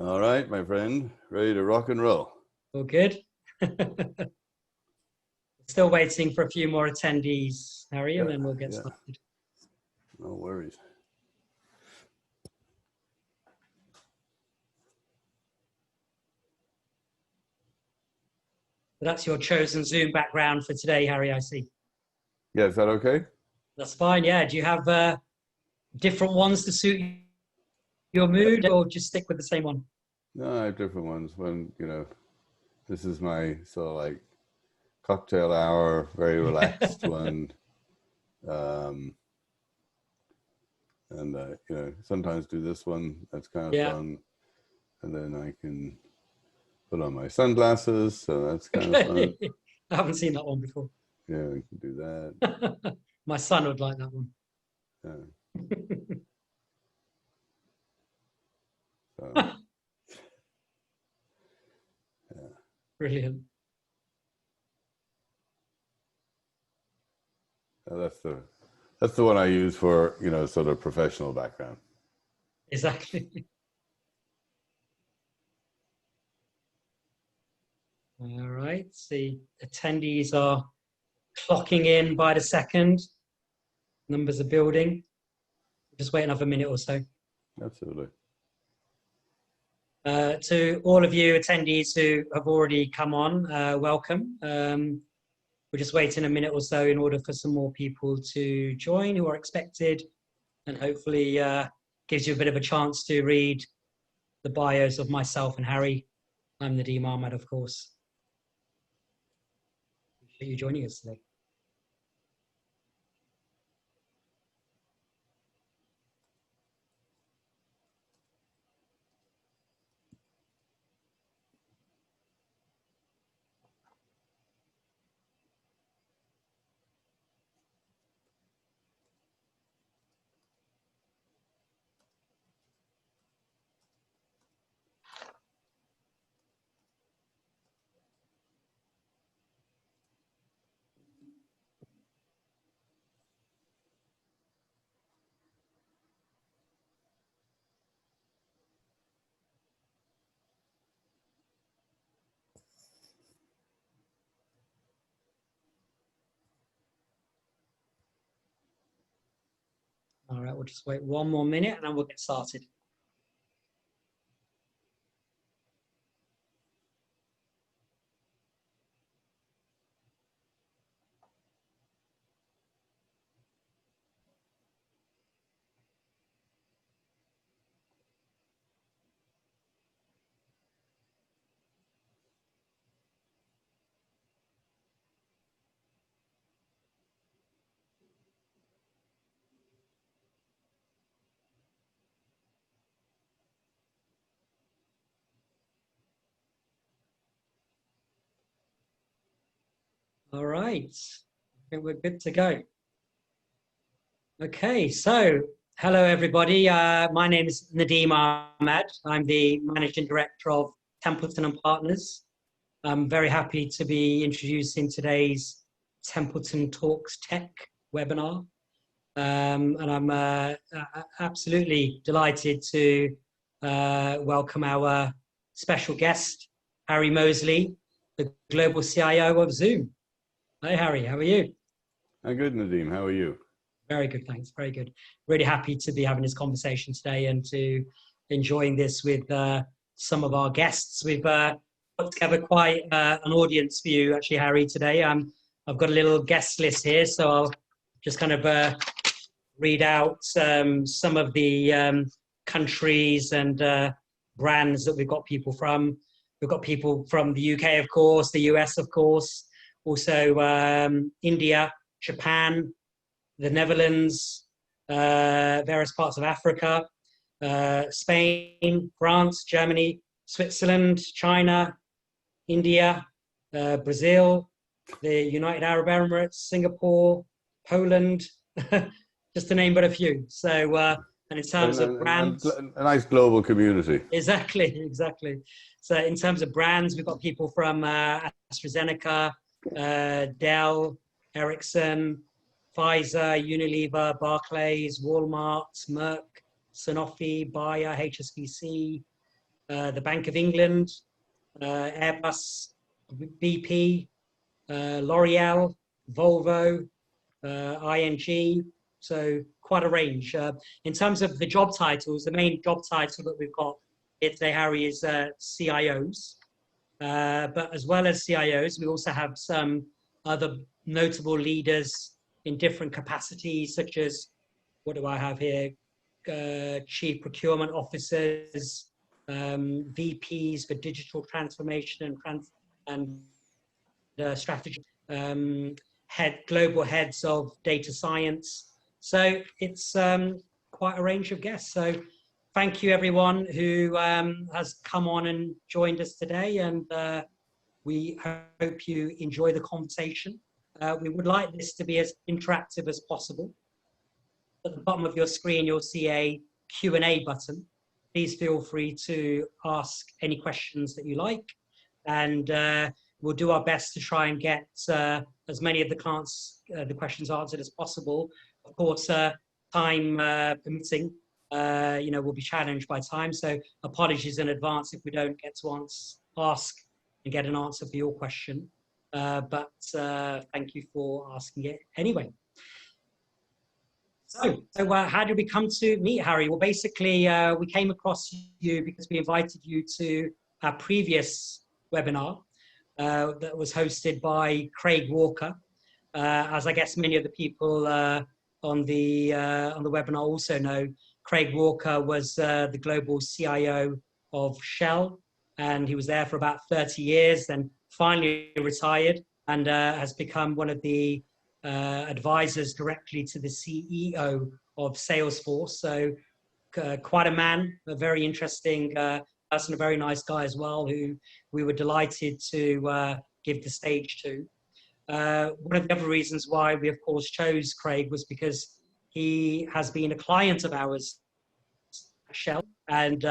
All right, my friend, ready to rock and roll. All good. Still waiting for a few more attendees, Harry, and then we'll get started. No worries. But that's your chosen Zoom background for today, Harry, I see. Yeah, is that okay? That's fine, yeah. Do you have different ones to suit your mood, or just stick with the same one? No, I have different ones. When, this is my sort of like cocktail hour, very relaxed one. Sometimes do this one. That's kind of fun. And then I can put on my sunglasses, so that's kind of fun. I haven't seen that one before. Yeah, we can do that. My son would like that one. Yeah. So, yeah. Brilliant. That's the one I use for, sort of professional background. Exactly. All right. The attendees are clocking in by the second. Numbers are building. Just wait another minute or so. Absolutely. To all of you attendees who have already come on, welcome. We're just waiting a minute or so in order for some more people to join who are expected, and hopefully gives you a bit of a chance to read the bios of myself and Harry. I'm Nadeem Ahmad, of course. Appreciate you joining us today. All right, we'll just wait one more minute and then we'll get started. All right, I think we're good to go. Okay, so hello everybody. My name is Nadeem Ahmad. I'm the Managing Director of Templeton & Partners. I'm very happy to be introducing today's Templeton Talks Tech webinar. And I'm absolutely delighted to welcome our special guest, Harry Moseley, the Global CIO of Zoom. Hi, Harry, how are you? I'm good, Nadeem. How are you? Very good, thanks. Very good. Really happy to be having this conversation today and to enjoying this with some of our guests. We've put together quite an audience for you, actually, Harry, today. I've got a little guest list here, so I'll just kind of read out some of the countries and brands that we've got people from. We've got people from the UK, of course, the US, of course, also India, Japan, the Netherlands, various parts of Africa, Spain, France, Germany, Switzerland, China, India, Brazil, the United Arab Emirates, Singapore, Poland, just to name but a few. So, and in terms of brands, a nice global community. Exactly. So in terms of brands, we've got people from AstraZeneca, Dell, Ericsson, Pfizer, Unilever, Barclays, Walmart, Merck, Sanofi, Bayer, HSBC, the Bank of England, Airbus, BP, L'Oreal, Volvo, ING, so quite a range. In terms of the job titles, the main job title that we've got here today, Harry, is CIOs. But as well as CIOs, we also have some other notable leaders in different capacities, such as, what do I have here? Chief Procurement Officers, VPs for digital transformation and strategy, global heads of data science. So it's quite a range of guests. So thank you everyone who has come on and joined us today, and we hope you enjoy the conversation. We would like this to be as interactive as possible. At the bottom of your screen, you'll see a Q&A button. Please feel free to ask any questions that you like, and we'll do our best to try and get as many of the questions answered as possible. Of course, time permitting, we'll be challenged by time, so apologies in advance if we don't get to ask and get an answer for your question. But thank you for asking it anyway. So how did we come to meet, Harry? Well, basically, we came across you because we invited you to our previous webinar that was hosted by Craig Walker. As I guess many of the people on the webinar also know, Craig Walker was the global CIO of Shell, and he was there for about 30 years, then finally retired, and has become one of the advisors directly to the CEO of Salesforce. So quite a man, a very interesting person, a very nice guy as well, who we were delighted to give the stage to. One of the other reasons why we, of course, chose Craig was because he has been a client of ours at Shell, and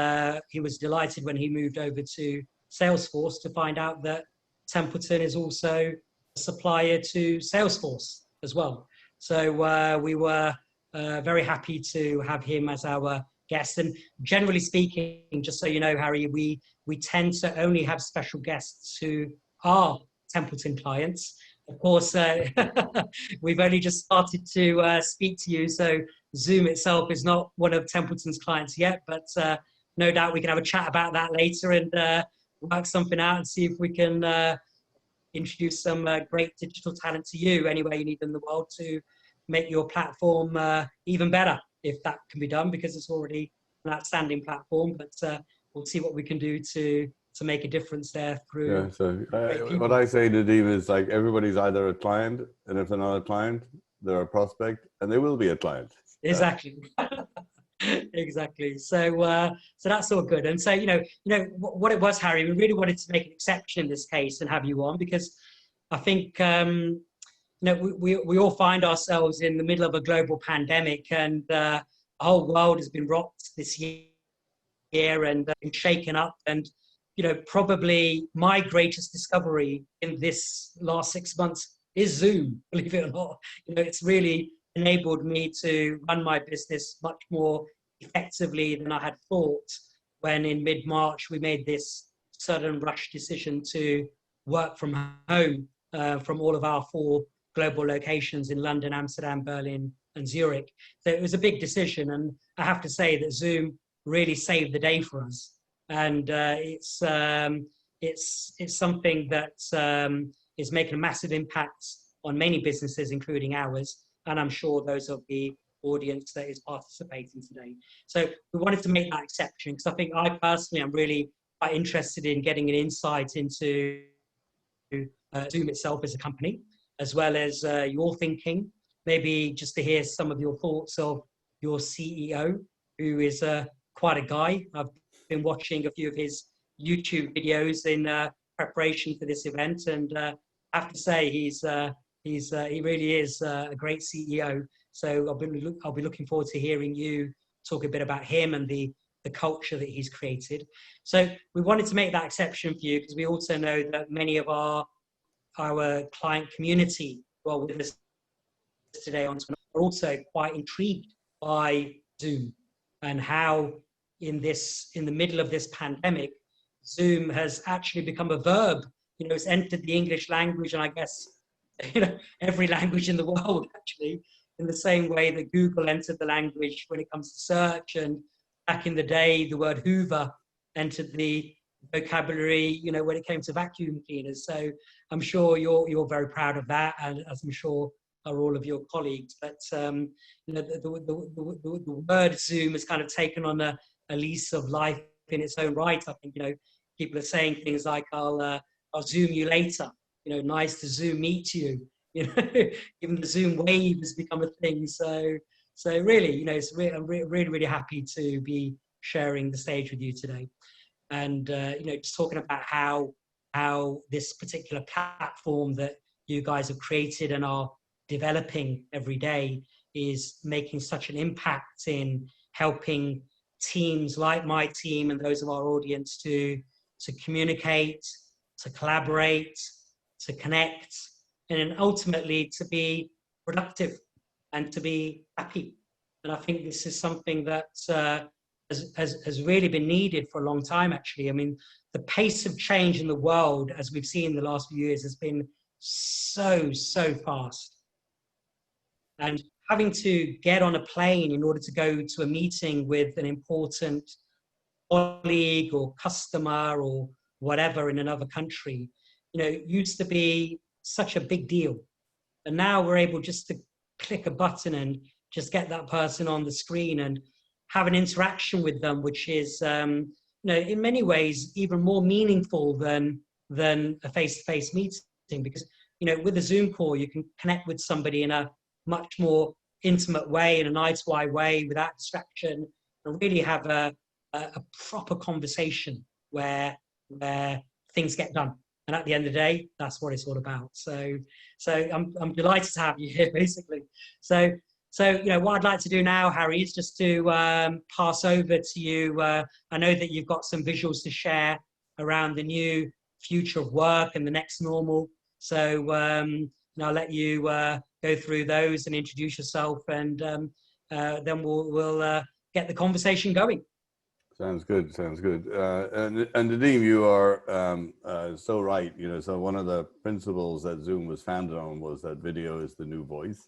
he was delighted when he moved over to Salesforce to find out that Templeton is also a supplier to Salesforce as well. So we were very happy to have him as our guest. And generally speaking, just so you know, Harry, we tend to only have special guests who are Templeton clients. Of course, we've only just started to speak to you, so Zoom itself is not one of Templeton's clients yet, but no doubt we can have a chat about that later and work something out and see if we can introduce some great digital talent to you anywhere you need in the world to make your platform even better, if that can be done, because it's already an outstanding platform. But we'll see what we can do to make a difference there through. Yeah, so what I say to Nadeem is, like, everybody's either a client, and if they're not a client, they're a prospect, and they will be a client. Exactly. Exactly. So that's all good. And so, what it was, Harry, we really wanted to make an exception in this case and have you on, because I think, we all find ourselves in the middle of a global pandemic, and the whole world has been rocked this year and been shaken up. And, probably my greatest discovery in this last 6 months is Zoom, believe it or not. It's really enabled me to run my business much more effectively than I had thought when in mid-March we made this sudden rush decision to work from home from all of our 4 global locations in London, Amsterdam, Berlin, and Zurich. So it was a big decision, and I have to say that Zoom really saved the day for us. And it's something that is making a massive impact on many businesses, including ours, and I'm sure those of the audience that is participating today. So we wanted to make that exception, because I think I personally am really quite interested in getting an insight into Zoom itself as a company, as well as your thinking, maybe just to hear some of your thoughts of your CEO, who is quite a guy. I've been watching a few of his YouTube videos in preparation for this event, and I have to say he really is a great CEO. So I'll be looking forward to hearing you talk a bit about him and the culture that he's created. So we wanted to make that exception for you, because we also know that many of our client community who are with us today are also quite intrigued by Zoom and how in the middle of this pandemic, Zoom has actually become a verb. It's entered the English language, and I guess every language in the world, actually, in the same way that Google entered the language when it comes to search, and back in the day the word Hoover entered the vocabulary when it came to vacuum cleaners. So I'm sure you're very proud of that, and as I'm sure are all of your colleagues. But the word Zoom has kind of taken on a lease of life in its own right. I think people are saying things like, I'll Zoom you later, nice to Zoom meet you, even the Zoom wave has become a thing. So really, I'm really happy to be sharing the stage with you today. And, just talking about how this particular platform that you guys have created and are developing every day is making such an impact in helping teams like my team and those of our audience to communicate, to collaborate, to connect, and ultimately to be productive and to be happy. And I think this is something that has really been needed for a long time, actually. I mean, the pace of change in the world, as we've seen in the last few years, has been so fast. And having to get on a plane in order to go to a meeting with an important colleague or customer or whatever in another country, used to be such a big deal. And now we're able just to click a button and just get that person on the screen and have an interaction with them, which is, in many ways, even more meaningful than a face-to-face meeting. Because, with a Zoom call, you can connect with somebody in a much more intimate way, in an eye-to-eye way, without distraction, and really have a proper conversation where things get done. And at the end of the day, that's what it's all about. So I'm delighted to have you here, basically. So what I'd like to do now, Harry, is just to pass over to you. I know that you've got some visuals to share around the new future of work and the next normal. So I'll let you go through those and introduce yourself, and then we'll get the conversation going. Sounds good. Sounds good. And Nadeem, you are so right. So one of the principles that Zoom was founded on was that video is the new voice.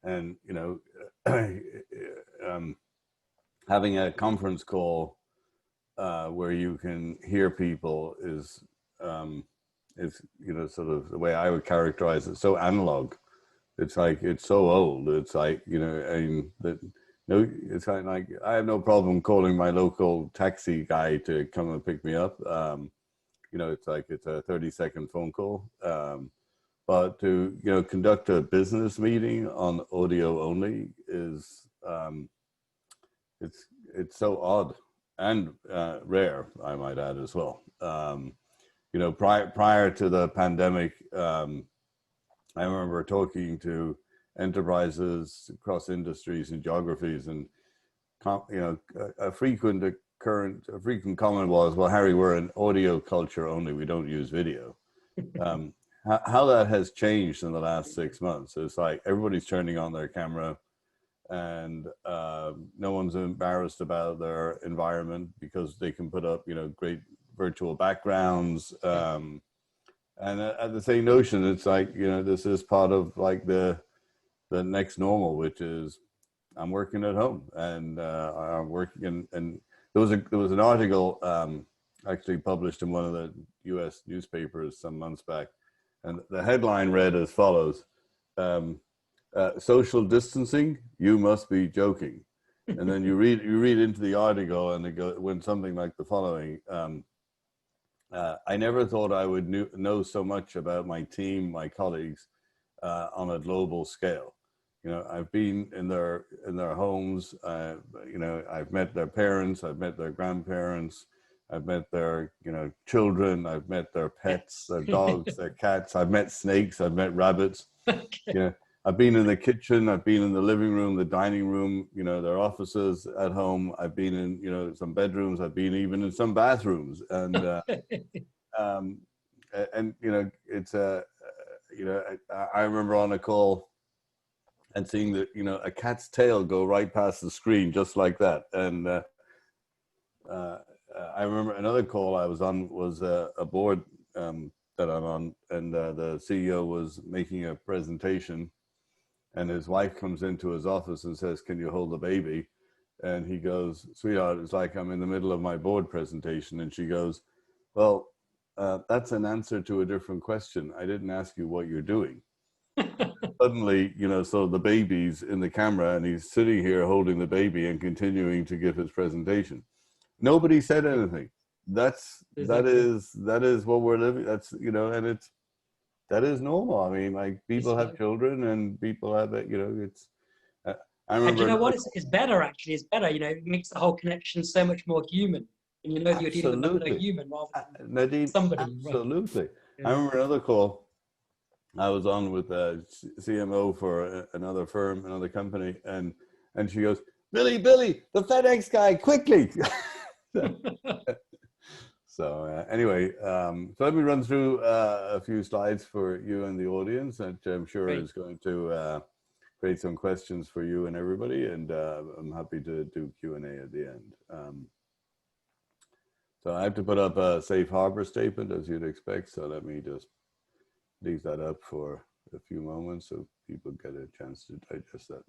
And, having a conference call where you can hear people is sort of the way I would characterize it, so analog. It's like, it's so old. It's like, it's kind of like, I have no problem calling my local taxi guy to come and pick me up. It's like, it's a 30-second phone call. But to, conduct a business meeting on audio only is, it's so odd and rare, I might add as well. Prior to the pandemic, I remember talking to enterprises across industries and geographies, and a frequent comment was, well, Harry, we're an audio culture only, we don't use video. How that has changed in the last 6 months. It's like everybody's turning on their camera, and no one's embarrassed about their environment because they can put up, great virtual backgrounds. And at the same notion, it's like, this is part of like the next normal, which is I'm working at home, and I'm working. And there was an article actually published in one of the U.S. newspapers some months back, and the headline read as follows: "Social distancing? You must be joking." And then you read into the article, and it went something like the following: I never thought I would know so much about my team, my colleagues, on a global scale. I've been in their homes. I've met their parents. I've met their grandparents. I've met their children. I've met their pets, their dogs, their cats. I've met snakes. I've met rabbits. Okay. I've been in the kitchen. I've been in the living room, the dining room. Their offices at home. I've been in some bedrooms. I've been even in some bathrooms. And it's I remember on a call and seeing that a cat's tail go right past the screen just like that, and I remember another call I was on was a board that I'm on, and the CEO was making a presentation, and his wife comes into his office and says, "Can you hold the baby?" And he goes, "Sweetheart, it's like I'm in the middle of my board presentation." And she goes, "Well, that's an answer to a different question. I didn't ask you what you're doing." Suddenly, so the baby's in the camera and he's sitting here holding the baby and continuing to give his presentation. Nobody said anything. That is what we're living. That's, and that is normal. I mean, like, people have children and people have that, it's, I remember. And you know what? It's better, actually. It's better. It makes the whole connection so much more human. And you know that you're dealing with another human rather than Nadeem, somebody. Absolutely. Right? Yeah. I remember another call I was on with a CMO for another firm, another company, and she goes, Billy, the FedEx guy, quickly. So anyway, so let me run through a few slides for you and the audience, that I'm sure is going to create some questions for you and everybody, and I'm happy to do Q&A at the end. So I have to put up a safe harbor statement, as you'd expect, so let me just leave that up for a few moments so people get a chance to digest that.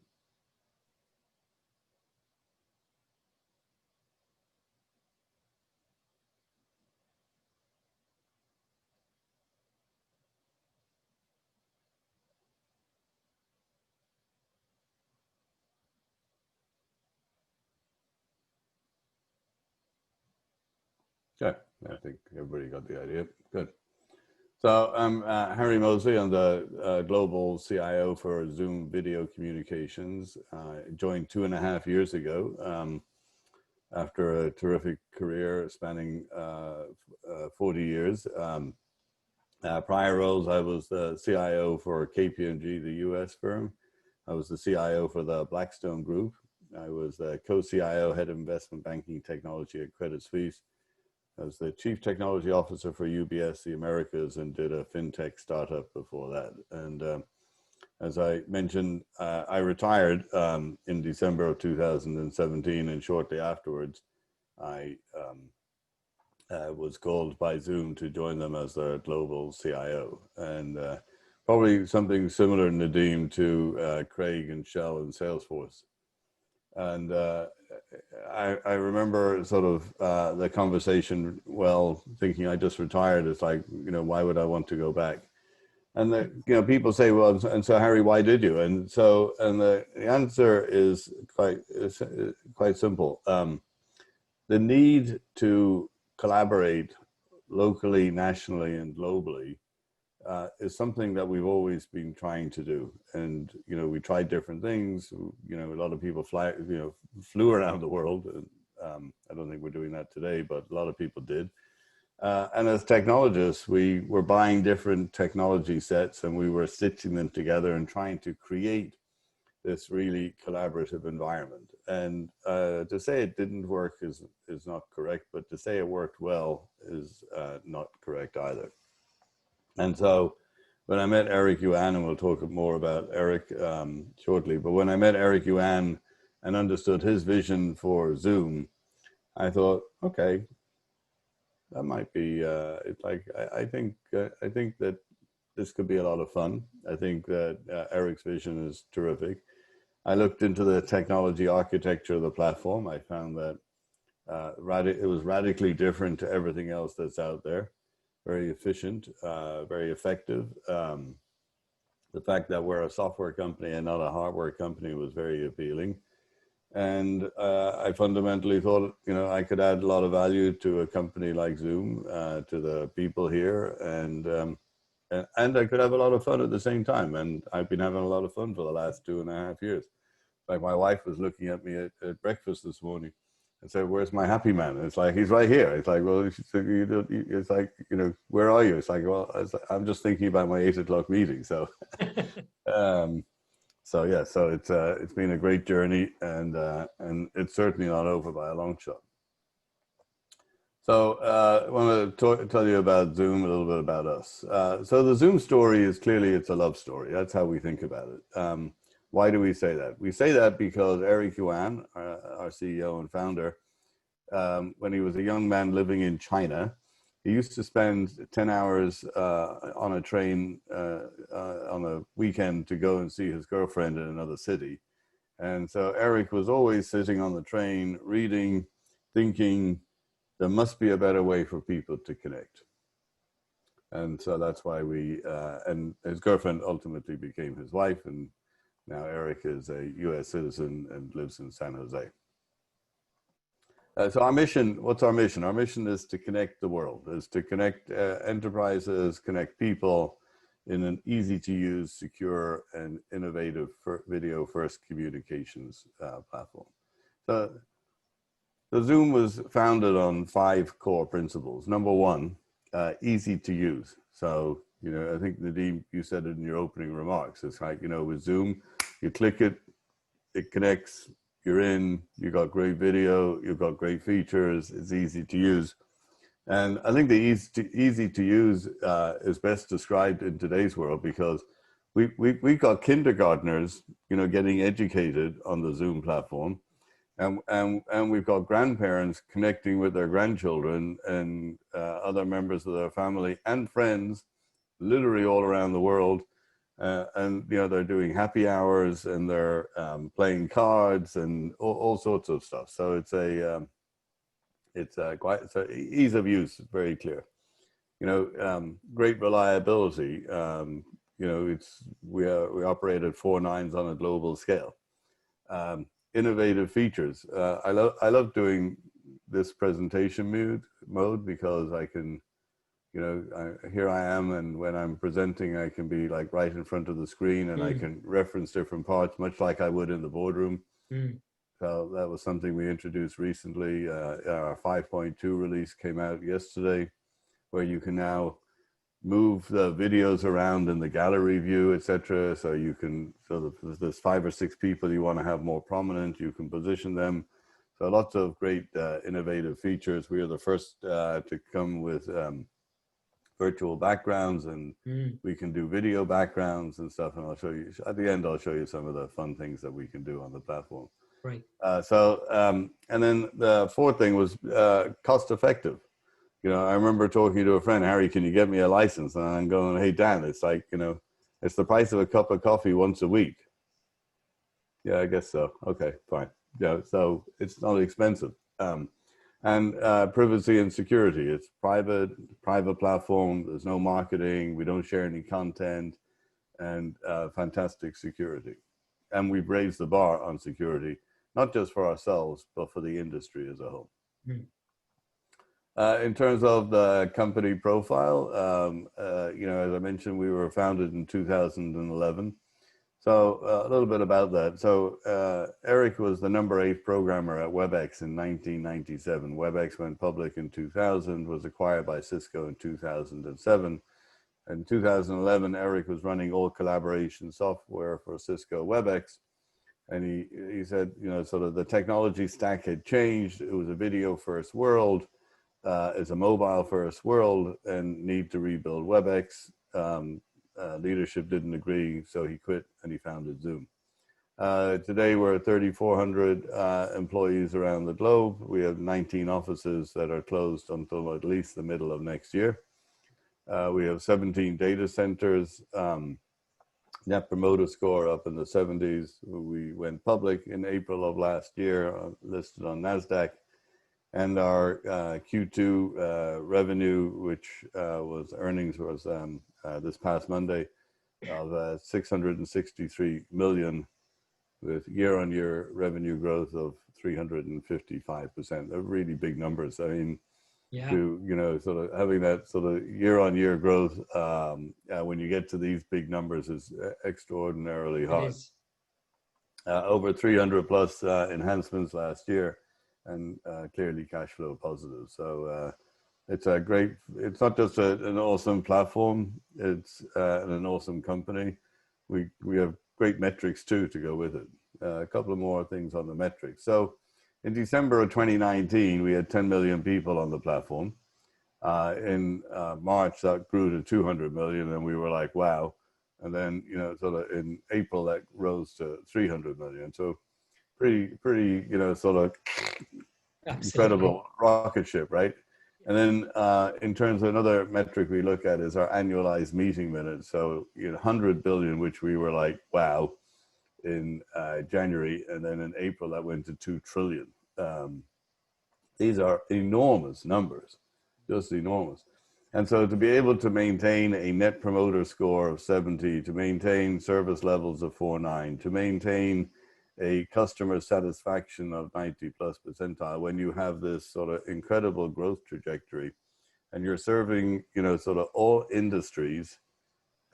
Okay, I think everybody got the idea. Good. So I'm Harry Moseley. I'm the global CIO for Zoom Video Communications. I joined 2.5 years ago after a terrific career spanning 40 years. Prior roles, I was the CIO for KPMG, the US firm. I was the CIO for the Blackstone Group. I was the co-CIO, head of investment banking technology at Credit Suisse. I was the chief technology officer for UBS, the Americas, and did a fintech startup before that. And as I mentioned, I retired in December of 2017, and shortly afterwards, I was called by Zoom to join them as their global CIO. And probably something similar, Nadeem, to Craig and Shell and Salesforce. And I remember sort of the conversation, well, thinking I just retired. It's like, why would I want to go back? And people say, well, and so Harry, why did you? And the answer is quite simple. The need to collaborate locally, nationally, and globally is something that we've always been trying to do. And, we tried different things. A lot of people flew around the world. I don't think we're doing that today, but a lot of people did. And as technologists, we were buying different technology sets and we were stitching them together and trying to create this really collaborative environment. And to say it didn't work is not correct, but to say it worked well is not correct either. And so when I met Eric Yuan, and we'll talk more about Eric shortly, but when I met Eric Yuan and understood his vision for Zoom, I thought, okay, that might be, I think that this could be a lot of fun. I think that Eric's vision is terrific. I looked into the technology architecture of the platform. I found that it was radically different to everything else that's out there. Very efficient, very effective. The fact that we're a software company and not a hardware company was very appealing. And I fundamentally thought, I could add a lot of value to a company like Zoom, to the people here, and I could have a lot of fun at the same time. And I've been having a lot of fun for the last 2.5 years. Like, my wife was looking at me at breakfast this morning and said, "Where's my happy man?" And it's like, he's right here. It's like, well, it's like, where are you? It's like, well, I'm just thinking about my 8 o'clock meeting. So, so it's been a great journey, and it's certainly not over by a long shot. So I want to tell you about Zoom, a little bit about us. So the Zoom story is clearly, it's a love story. That's how we think about it. Why do we say that? We say that because Eric Yuan, our CEO and founder, when he was a young man living in China. He used to spend 10 hours on a train on a weekend to go and see his girlfriend in another city. And so Eric was always sitting on the train, reading, thinking, there must be a better way for people to connect. And so that's why and his girlfriend ultimately became his wife. And now Eric is a US citizen and lives in San Jose. So our mission, what's our mission? Our mission is to connect the world, is to connect enterprises, connect people in an easy to use, secure, and innovative video first communications platform. So the Zoom was founded on 5 core principles. Number 1, easy to use. So, I think Nadeem, you said it in your opening remarks. It's like, with Zoom, you click it, it connects, you're in, you got great video, you've got great features, it's easy to use. And I think the easy to use is best described in today's world, because we got kindergartners, getting educated on the Zoom platform. And we've got grandparents connecting with their grandchildren and other members of their family and friends, literally all around the world. And they're doing happy hours, and they're playing cards and all sorts of stuff. So it's ease of use, very clear. Great reliability. We operate at 4 nines on a global scale. Innovative features. I love doing this presentation mode because I can, here I am, and when I'm presenting, I can be like right in front of the screen, and I can reference different parts, much like I would in the boardroom. So that was something we introduced recently. Our 5.2 release came out yesterday, where you can now move the videos around in the gallery view, etc. So you can, if there's 5 or 6 people you want to have more prominent, you can position them. So lots of great innovative features. We are the first to come with virtual backgrounds, and we can do video backgrounds and stuff. And I'll show you at the end. I'll show you some of the fun things that we can do on the platform. Right. And then the 4th thing was cost effective. I remember talking to a friend, Harry, can you get me a license? And I'm going, hey, Dan, it's like, it's the price of a cup of coffee once a week. Yeah, I guess so. Okay, fine. So it's not expensive. And privacy and security. It's private platform. There's no marketing. We don't share any content, and fantastic security. And we've raised the bar on security, not just for ourselves, but for the industry as a whole. In terms of the company profile, as I mentioned, we were founded in 2011. So a little bit about that. So Eric was the number 8 programmer at WebEx in 1997. WebEx went public in 2000, was acquired by Cisco in 2007. In 2011, Eric was running all collaboration software for Cisco WebEx. And he said, sort of the technology stack had changed. It was a video first world. It's a mobile first world, and need to rebuild WebEx. Leadership didn't agree, so he quit and he founded Zoom. Today we're 3,400 employees around the globe. We have 19 offices that are closed until at least the middle of next year. We have 17 data centers. Net Promoter Score up in the 70s. We went public in April of last year, listed on NASDAQ. And our Q2 revenue, which was earnings, was this past Monday of 663 million, with year-on-year revenue growth of 355%. They're really big numbers. I mean, sort of having that sort of year-on-year growth when you get to these big numbers is extraordinarily hard. Over 300 plus enhancements last year, and clearly cash flow positive. So it's not just an awesome platform, it's an awesome company. We have great metrics too to go with it. A couple of more things on the metrics. So in December of 2019, we had 10 million people on the platform. In March, that grew to 200 million, and we were like, wow. And then, sort of in April, that rose to 300 million. So pretty, sort of Absolutely. incredible rocket ship, right? And then in terms of another metric we look at is our annualized meeting minutes. So 100 billion, which we were like, wow, in January, and then in April that went to 2 trillion. These are enormous numbers, just enormous. And so to be able to maintain a net promoter score of 70, to maintain service levels of 4.9, to maintain a customer satisfaction of 90 plus percentile, when you have this sort of incredible growth trajectory and you're serving, sort of all industries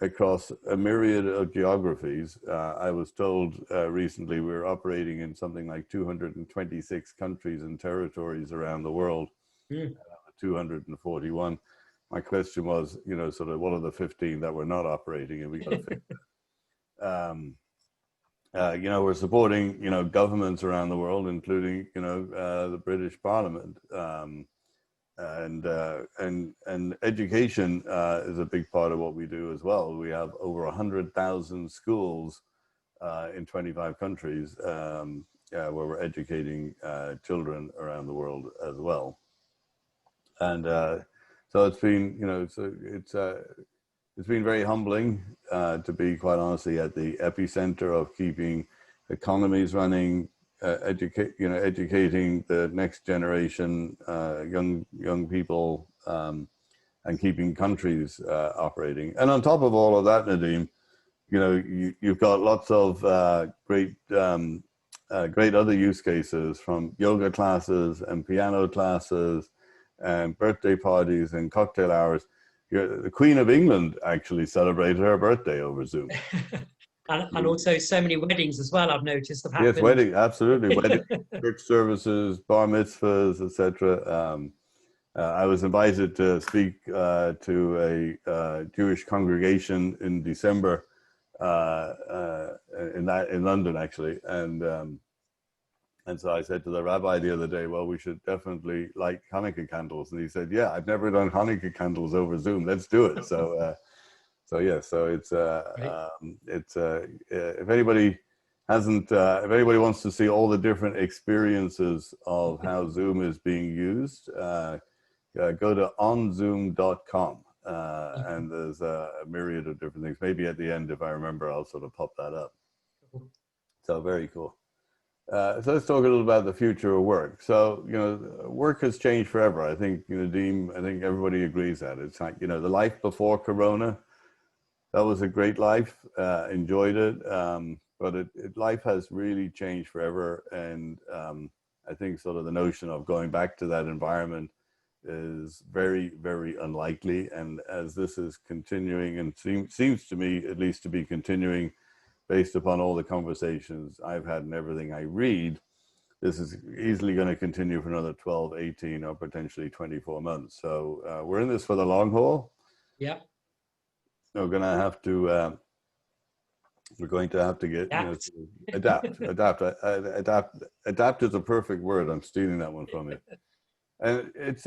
across a myriad of geographies. I was told recently we're operating in something like 226 countries and territories around the world, 241. My question was, sort of what are the 15 that we're not operating in? We got to fix that. We're supporting, governments around the world, including, the British Parliament. And education is a big part of what we do as well. We have over 100,000 schools in 25 countries where we're educating children around the world as well. And so it's been, it's been very humbling to be quite honestly at the epicenter of keeping economies running, educating the next generation, young people, and keeping countries operating. And on top of all of that, Nadeem, you've got lots of great other use cases, from yoga classes and piano classes and birthday parties and cocktail hours. The Queen of England actually celebrated her birthday over Zoom. And also so many weddings as well, I've noticed have happened. Yes, wedding, absolutely. Wedding, church services, bar mitzvahs, etc. I was invited to speak to a Jewish congregation in December in London, actually, and so I said to the rabbi the other day, well, we should definitely light Hanukkah candles, and he said, yeah, I've never done Hanukkah candles over Zoom. Let's do it. So it's if anybody hasn't, if anybody wants to see all the different experiences of how Zoom is being used, go to onzoom.com, and there's a myriad of different things. Maybe at the end, if I remember, I'll sort of pop that up. So very cool. So let's talk a little about the future of work. So, work has changed forever. I think, Nadeem, I think everybody agrees that. It's like, the life before Corona, that was a great life, enjoyed it. But life has really changed forever. And I think sort of the notion of going back to that environment is very, very unlikely. And as this is continuing, and seems to me at least to be continuing, based upon all the conversations I've had and everything I read, this is easily going to continue for another 12, 18, or potentially 24 months. So we're in this for the long haul. Yeah. We're going to have to, get, adapt is a perfect word. I'm stealing that one from you. And it's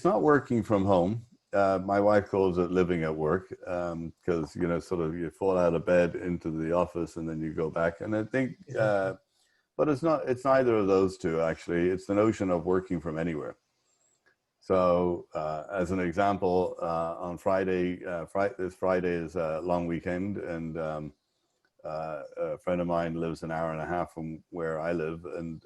not working from home. My wife calls it living at work, because, sort of you fall out of bed into the office and then you go back. And I think, but it's neither of those two, actually. It's the notion of working from anywhere. So as an example, on Friday, this Friday is a long weekend, and a friend of mine lives an hour and a half from where I live, and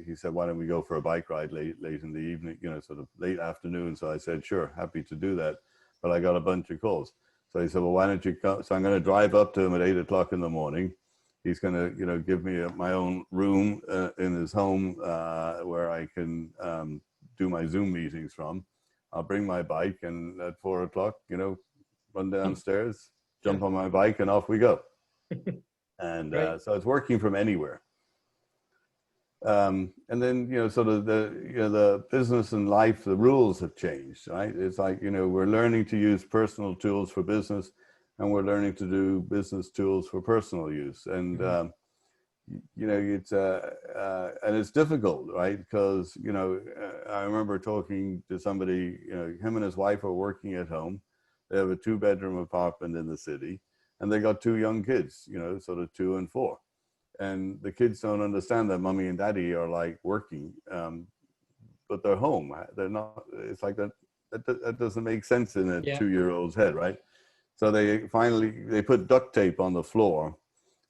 he said, why don't we go for a bike ride late in the evening, sort of late afternoon. So I said, sure, happy to do that, but I got a bunch of calls. So he said, well, why don't you come? So I'm going to drive up to him at 8 o'clock in the morning. He's going to, give me my own room in his home where I can do my Zoom meetings from. I'll bring my bike, and at 4 o'clock, run downstairs, jump on my bike, and off we go. And so it's working from anywhere. And then, sort of the business and life, the rules have changed, right? It's like, we're learning to use personal tools for business, and we're learning to do business tools for personal use. And, it's, and it's difficult, right? Because, I remember talking to somebody, him and his wife are working at home. They have a 2-bedroom apartment in the city, and they got 2 young kids, sort of 2 and 4. And the kids don't understand that mommy and daddy are like working. but they're home. They're not. It's like that. That doesn't make sense in a 2-year-old's head, right? So they put duct tape on the floor,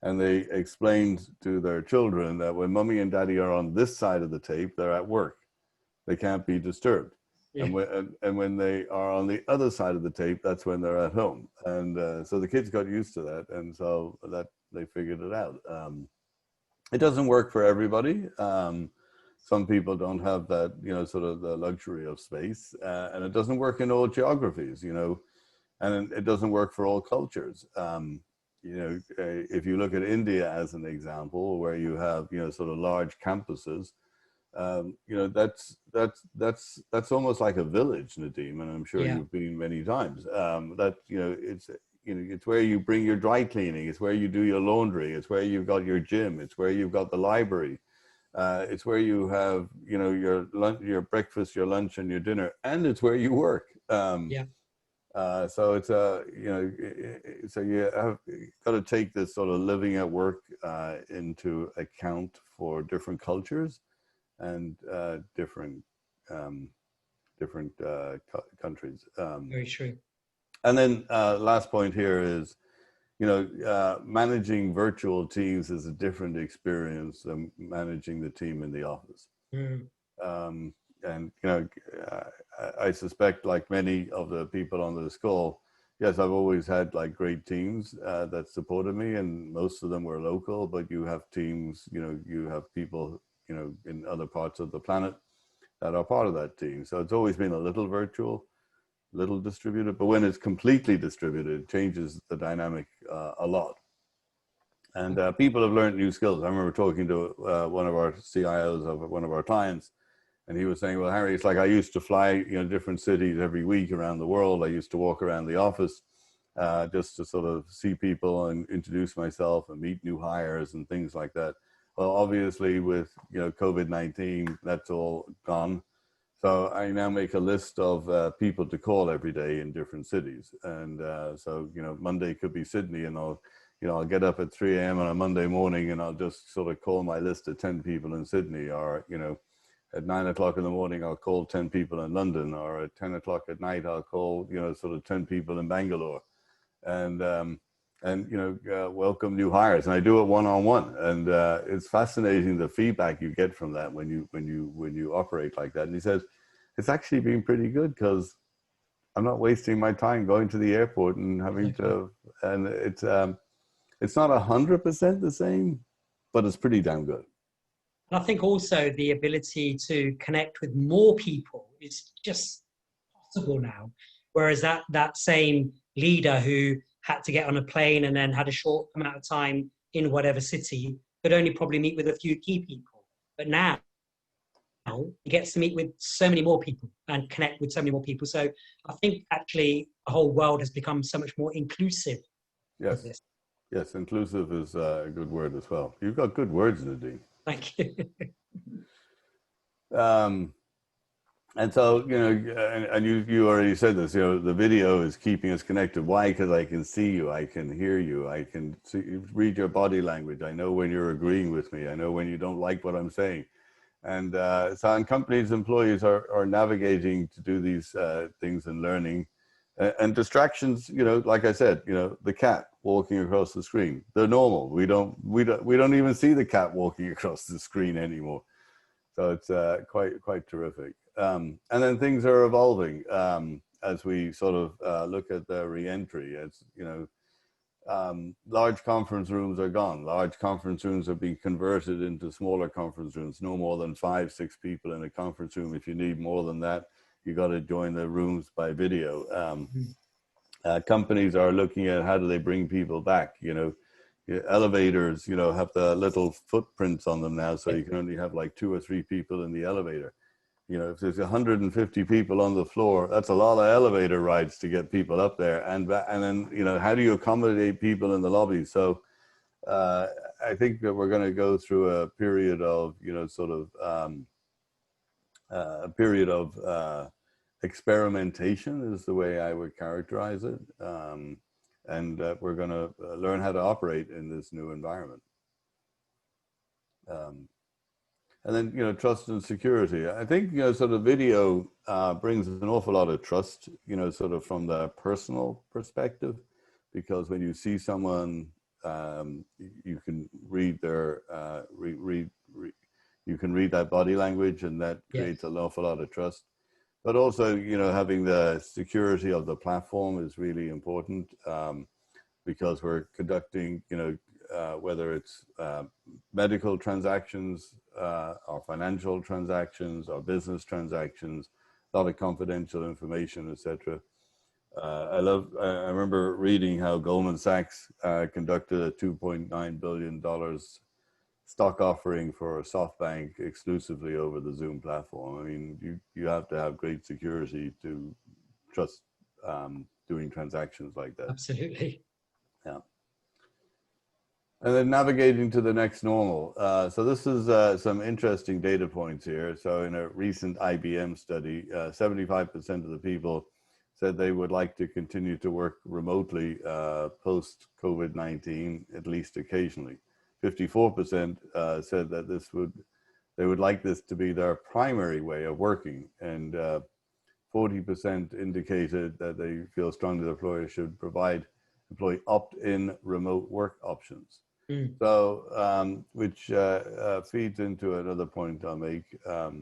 and they explained to their children that when mommy and daddy are on this side of the tape, they're at work. They can't be disturbed. Yeah. And when they are on the other side of the tape, that's when they're at home. And so the kids got used to that, and so that they figured it out. It doesn't work for everybody. Some people don't have that, sort of the luxury of space, and it doesn't work in all geographies, and it doesn't work for all cultures. If you look at India as an example, where you have, sort of large campuses, that's almost like a village, Nadeem, and I'm sure you've been many times. It's where you bring your dry cleaning. It's where you do your laundry. It's where you've got your gym. It's where you've got the library. It's where you have, your lunch, your breakfast, your lunch, and your dinner, and it's where you work. So it's so you have got to take this sort of living at work into account for different cultures and different countries. Very true. And then last point here is, managing virtual teams is a different experience than managing the team in the office. And, I suspect, like many of the people on this call, yes, I've always had like great teams that supported me, and most of them were local, but you have teams, you have people, in other parts of the planet that are part of that team. So it's always been a little virtual, little distributed, but when it's completely distributed, it changes the dynamic a lot. And people have learned new skills. I remember talking to one of our CIOs of one of our clients, and he was saying, well, Harry, it's like I used to fly, different cities every week around the world. I used to walk around the office just to sort of see people and introduce myself and meet new hires and things like that. Well, obviously with, COVID-19, that's all gone. So I now make a list of people to call every day in different cities. And so, Monday could be Sydney, and I'll get up at 3 a.m. on a Monday morning, and I'll just sort of call my list of 10 people in Sydney, or, at 9 o'clock in the morning, I'll call 10 people in London, or at 10 o'clock at night, I'll call, sort of 10 people in Bangalore, and welcome new hires. And I do it one-on-one, and it's fascinating the feedback you get from that when you operate like that. And he says, it's actually been pretty good, because I'm not wasting my time going to the airport and having to, and it's not 100% the same, but it's pretty damn good. I think also the ability to connect with more people is just possible now. Whereas that same leader who had to get on a plane and then had a short amount of time in whatever city could only probably meet with a few key people. But now he gets to meet with so many more people and connect with so many more people. So I think actually the whole world has become so much more inclusive. Yes. Yes, inclusive is a good word as well. You've got good words, Nadeem. Thank you. And so, and you already said this, the video is keeping us connected. Why? Because I can see you, I can hear you, I can read your body language. I know when you're agreeing with me. I know when you don't like what I'm saying. And so companies, employees are navigating to do these things and learning. And distractions, like I said, the cat walking across the screen, they're normal. We don't even see the cat walking across the screen anymore. So it's quite terrific. And then things are evolving as we sort of look at the re-entry. As large conference rooms are gone. Large conference rooms are being converted into smaller conference rooms. No more than 5-6 people in a conference room. If you need more than that, you got to join the rooms by video. Companies are looking at how do they bring people back. Elevators, have the little footprints on them now, so you can only have like 2 or 3 people in the elevator. If there's 150 people on the floor, that's a lot of elevator rides to get people up there, and then how do you accommodate people in the lobby? So I think that we're going to go through a period of experimentation is the way I would characterize it. And we're going to learn how to operate in this new environment. And then, trust and security. I think, sort of video brings an awful lot of trust, sort of from the personal perspective, because when you see someone, you can read their, you can read that body language, and that creates an awful lot of trust. But also, having the security of the platform is really important, because we're conducting, whether it's medical transactions, or financial transactions, or business transactions, a lot of confidential information, etc. I remember reading how Goldman Sachs conducted a $2.9 billion stock offering for SoftBank exclusively over the Zoom platform. I mean, you have to have great security to trust doing transactions like that. Absolutely. Yeah. And then navigating to the next normal. So this is some interesting data points here. So in a recent IBM study, 75% of the people said they would like to continue to work remotely post COVID-19, at least occasionally. 54% said that they would like this to be their primary way of working, and 40% indicated that they feel strongly the employer should provide employee opt-in remote work options. So, which feeds into another point I'll make. Let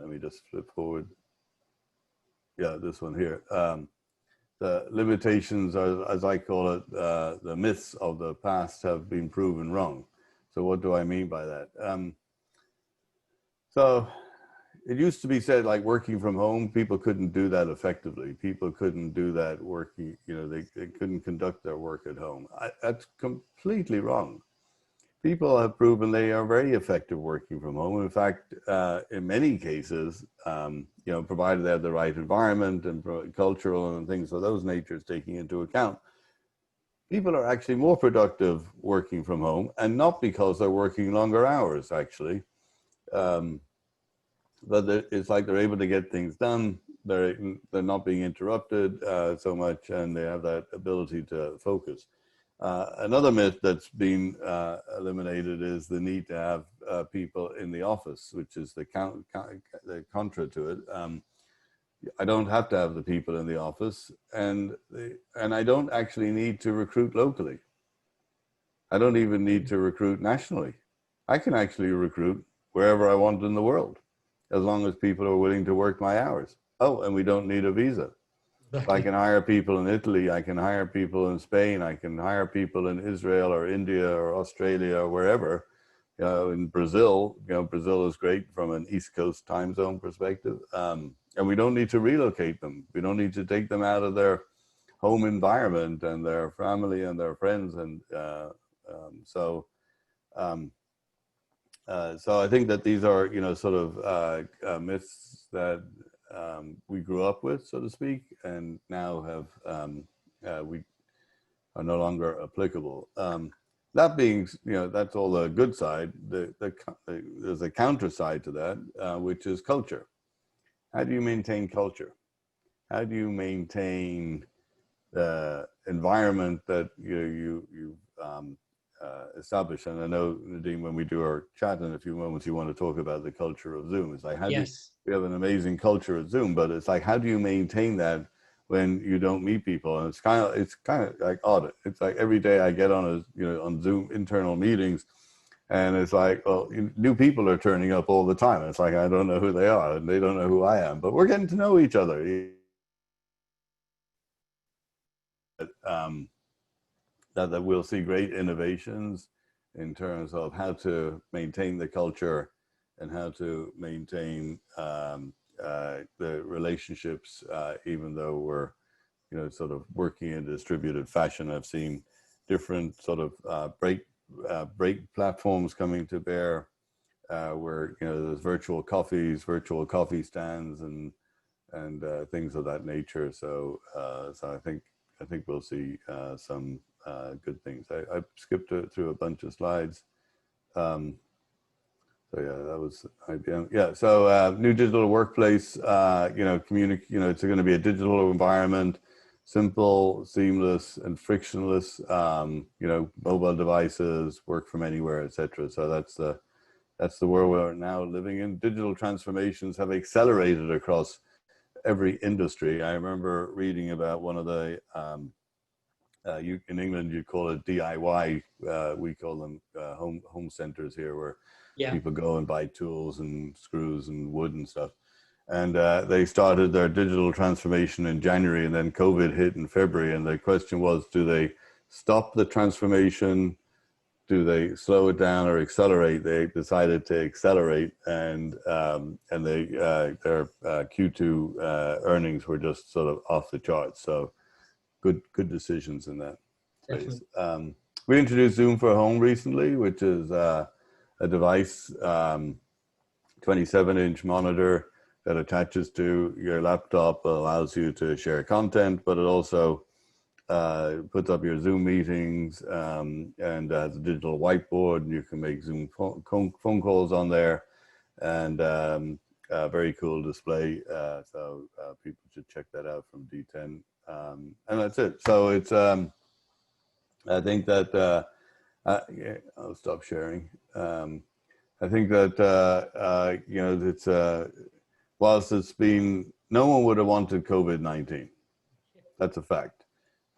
me just flip forward. Yeah, this one here. The limitations, as I call it, the myths of the past have been proven wrong. So what do I mean by that? So it used to be said, like, working from home, people couldn't do that effectively. People couldn't do that working, they couldn't conduct their work at home. That's completely wrong. People have proven they are very effective working from home. In fact, in many cases, provided they have the right environment and cultural and things of those natures taking into account, people are actually more productive working from home, and not because they're working longer hours, actually. But it's like they're able to get things done. They're not being interrupted so much, and they have that ability to focus. Another myth that's been eliminated is the need to have people in the office, which is the contra to it. I don't have to have the people in the office, and I don't actually need to recruit locally. I don't even need to recruit nationally. I can actually recruit wherever I want in the world, as long as people are willing to work my hours. Oh, and we don't need a visa. Exactly. I can hire people in Italy, I can hire people in Spain, I can hire people in Israel or India or Australia or wherever. In Brazil, Brazil is great from an East Coast time zone perspective. And we don't need to relocate them. We don't need to take them out of their home environment and their family and their friends. And so I think that these are, sort of myths that we grew up with, so to speak, and now we are no longer applicable. That being, that's all the good side. There's a counter side to that, which is culture. How do you maintain culture? How do you maintain the environment that you establish? And I know, Nadeem, when we do our chat in a few moments, you want to talk about the culture of Zoom. It's like, we have an amazing culture at Zoom, but it's like, how do you maintain that when you don't meet people? And it's kind of like odd. It's like every day I get on on Zoom internal meetings, and it's like, well, new people are turning up all the time. It's like, I don't know who they are, and they don't know who I am, but we're getting to know each other. That we'll see great innovations in terms of how to maintain the culture and how to maintain the relationships, even though we're, sort of working in a distributed fashion. I've seen different sort of break platforms coming to bear, where there's virtual coffee stands, and things of that nature. So I think we'll see some good things. I skipped through a bunch of slides. So yeah, that was IBM. Yeah, so new digital workplace. It's going to be a digital environment, simple, seamless, and frictionless. Mobile devices, work from anywhere, etc. So that's the that's the world we're now living in. Digital transformations have accelerated across every industry. I remember reading about one of the, in England, you call it DIY. We call them home centers here, where people go and buy tools and screws and wood and stuff. And they started their digital transformation in January, and then COVID hit in February. And the question was, do they stop the transformation? Do they slow it down or accelerate? They decided to accelerate, and their Q2 earnings were just sort of off the charts. So good decisions in that space. We introduced Zoom for Home recently, which is a device, 27-inch monitor that attaches to your laptop, allows you to share content, but it also puts up your Zoom meetings, and has a digital whiteboard, and you can make Zoom phone calls on there, and a very cool display. So people should check that out from D10. And that's it. So it's, I think that, yeah, I'll stop sharing. I think that, you know, it's, whilst it's been, no one would have wanted COVID-19. That's a fact.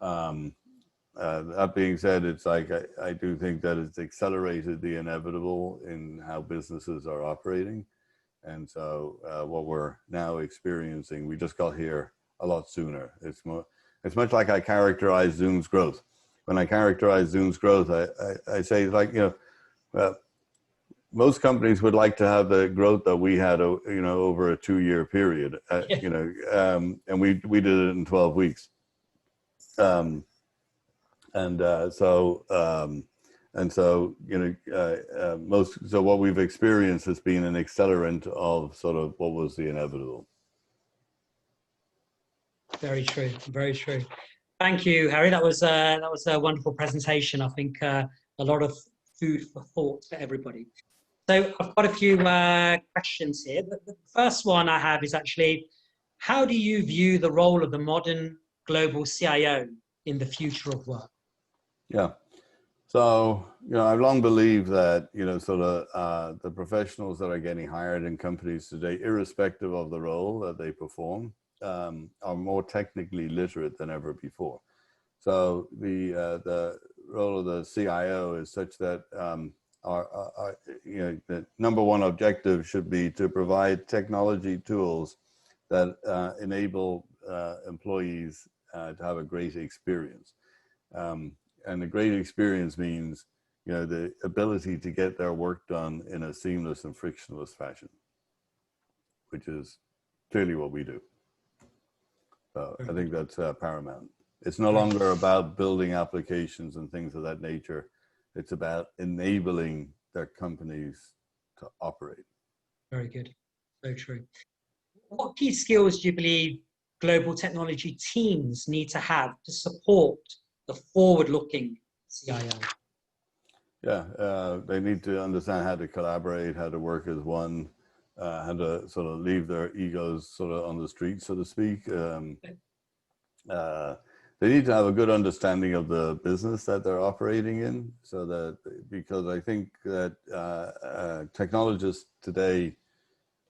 That being said, it's like, I do think that it's accelerated the inevitable in how businesses are operating. And so what we're now experiencing, we just got here a lot sooner. It's much like I characterize Zoom's growth. When I characterize Zoom's growth, I say, like, you know, most companies would like to have the growth that we had, you know, over a 2-year period, you know, and we did it in 12 weeks. So you know, so what we've experienced has been an accelerant of sort of what was the inevitable. Very true. Very true. Thank you, Harry. That was a wonderful presentation. I think a lot of food for thought for everybody. So I've got a few questions here. The first one I have is actually, how do you view the role of the modern global CIO in the future of work? Yeah. So, you know, I've long believed that, you know, sort of the professionals that are getting hired in companies today, irrespective of the role that they perform, are more technically literate than ever before. So the role of the CIO is such that you know, the number one objective should be to provide technology tools that enable employees to have a great experience. And a great experience means, you know, the ability to get their work done in a seamless and frictionless fashion, which is clearly what we do. So I think that's paramount. It's no longer about building applications and things of that nature. It's about enabling their companies to operate. Very good. So true. What key skills do you believe global technology teams need to have to support the forward-looking CIO? Yeah, they need to understand how to collaborate, how to work as one, how to sort of leave their egos sort of on the street, so to speak. They need to have a good understanding of the business that they're operating in, so that, because I think that technologists today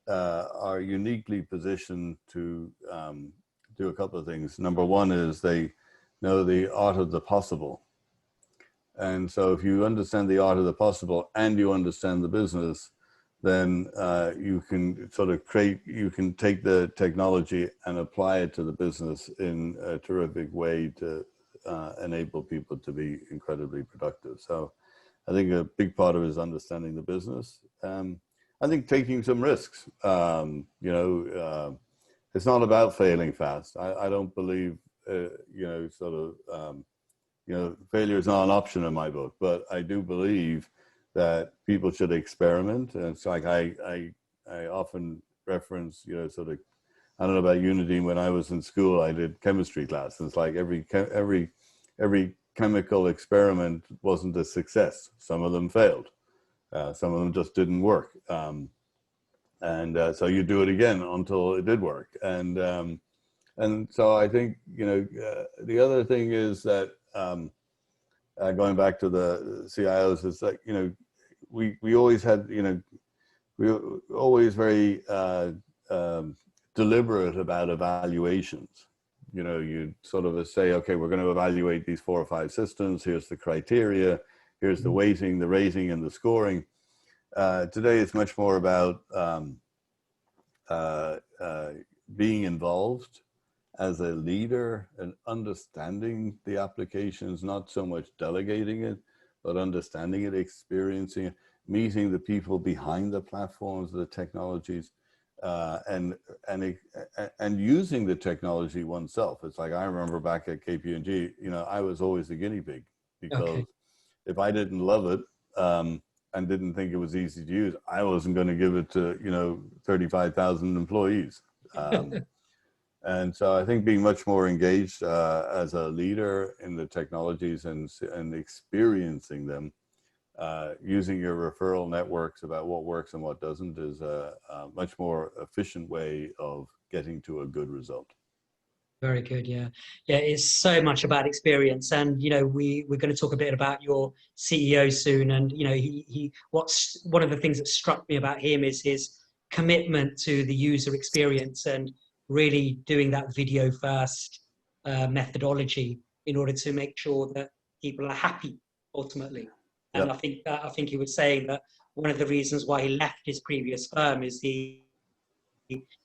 are uniquely positioned to do a couple of things. Number one is they know the art of the possible. And so if you understand the art of the possible and you understand the business, then you can sort of you can take the technology and apply it to the business in a terrific way to enable people to be incredibly productive. So I think a big part of it is understanding the business. I think taking some risks, you know, it's not about failing fast. I don't believe, you know, sort of, you know, failure is not an option in my book, but I do believe that people should experiment. And it's like I often reference, you know, sort of, I don't know about Unity. When I was in school, I did chemistry class. And it's like every chemical experiment wasn't a success. Some of them failed. Some of them just didn't work. So you do it again until it did work. And so I think, you know, the other thing is that going back to the CIOs, is that, you know, we always had, you know, we're always very deliberate about evaluations. You know, you sort of say, okay, we're going to evaluate these 4 or 5 systems. Here's the criteria. Here's the weighting, the rating, and the scoring. Today, it's much more about being involved as a leader and understanding the applications, not so much delegating it, but understanding it, experiencing it, meeting the people behind the platforms, the technologies, and using the technology oneself. It's like, I remember back at KPMG, you know, I was always the guinea pig, because if I didn't love it and didn't think it was easy to use, I wasn't going to give it to, you know, 35,000 employees. And so I think being much more engaged as a leader in the technologies and experiencing them, using your referral networks about what works and what doesn't, is a much more efficient way of getting to a good result. Very good. Yeah. Yeah. It's so much about experience. And, you know, we're going to talk a bit about your CEO soon. And, you know, what's one of the things that struck me about him is his commitment to the user experience and really doing that video first methodology in order to make sure that people are happy ultimately. And Yep. I think he was saying that one of the reasons why he left his previous firm is the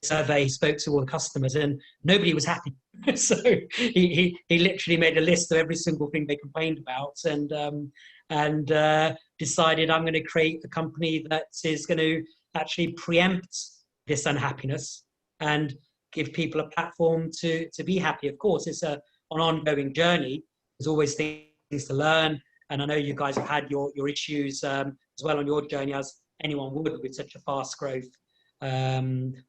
survey. He spoke to all the customers and nobody was happy. So he literally made a list of every single thing they complained about, and decided, I'm going to create a company that is going to actually preempt this unhappiness and give people a platform to be happy. Of course, it's an ongoing journey. There's always things to learn. And I know you guys have had your issues as well on your journey, as anyone would with such a fast growth,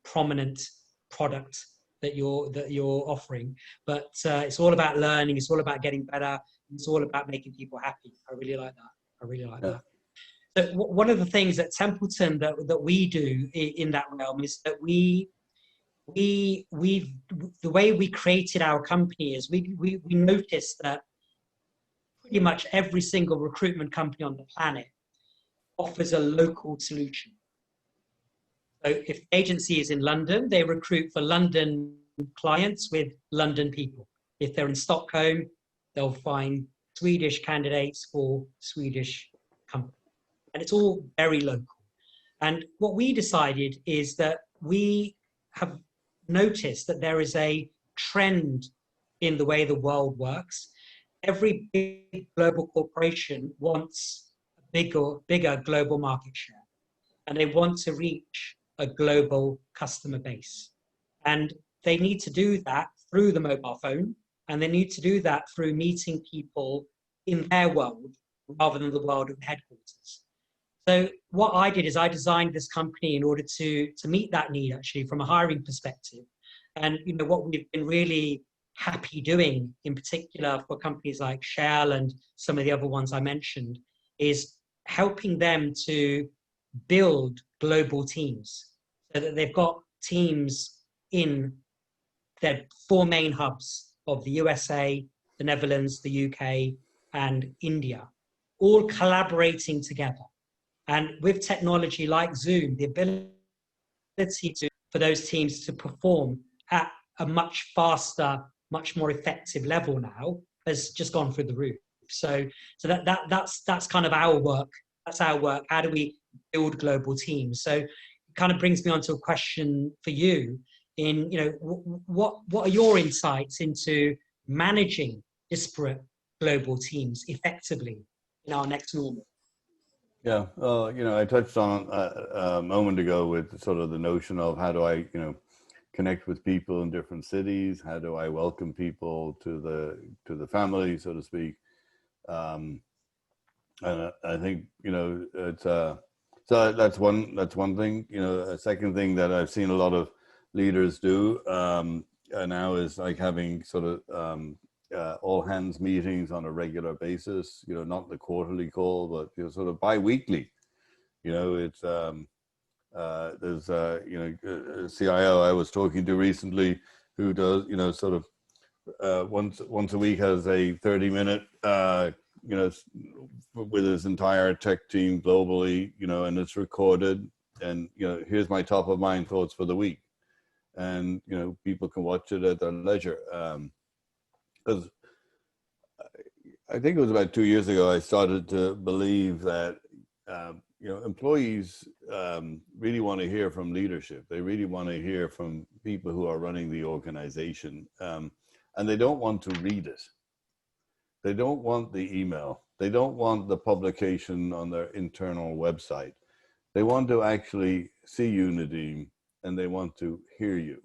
prominent product that you're offering. But it's all about learning. It's all about getting better. It's all about making people happy. I really like that. I really like that. So one of the things at Templeton that we do in that realm is that the way we created our company is we noticed that pretty much every single recruitment company on the planet offers a local solution. So if the agency is in London, they recruit for London clients with London people. If they're in Stockholm, they'll find Swedish candidates for Swedish companies. And it's all very local. And what we decided is that we have noticed that there is a trend in the way the world works. Every big global corporation wants a bigger global market share, and they want to reach a global customer base. And they need to do that through the mobile phone, and they need to do that through meeting people in their world rather than the world of the headquarters. So what I did is I designed this company in order to meet that need, actually, from a hiring perspective. And you know what we've been really happy doing, in particular for companies like Shell and some of the other ones I mentioned, is helping them to build global teams, so that they've got teams in their 4 main hubs of the USA, the Netherlands, the UK, and India, all collaborating together. And with technology like Zoom, the ability for those teams to perform at a much faster, much more effective level now has just gone through the roof. So that's kind of our work. That's our work. How do we build global teams? So it kind of brings me on to a question for you. In, you know, what are your insights into managing disparate global teams effectively in our next normal? Yeah, you know, I touched on a moment ago with sort of the notion of how do I, you know, connect with people in different cities? How do I welcome people to the family, so to speak? And I think, you know, it's so that's one thing. You know, a second thing that I've seen a lot of leaders do now is like having sort of all hands meetings on a regular basis. You know, not the quarterly call, but you know, sort of bi-weekly. You know, it's there's you know, a CIO I was talking to recently who does, you know, sort of once a week has a 30-minute you know, with his entire tech team globally, you know, and it's recorded and here's my top of mind thoughts for the week, and people can watch it at their leisure. Because I think it was about 2 years ago I started to believe that employees really want to hear from leadership. They really want to hear from people who are running the organization, and they don't want to read it. They don't want the email. They don't want the publication on their internal website. They want to actually see you, Nadeem, and they want to hear you.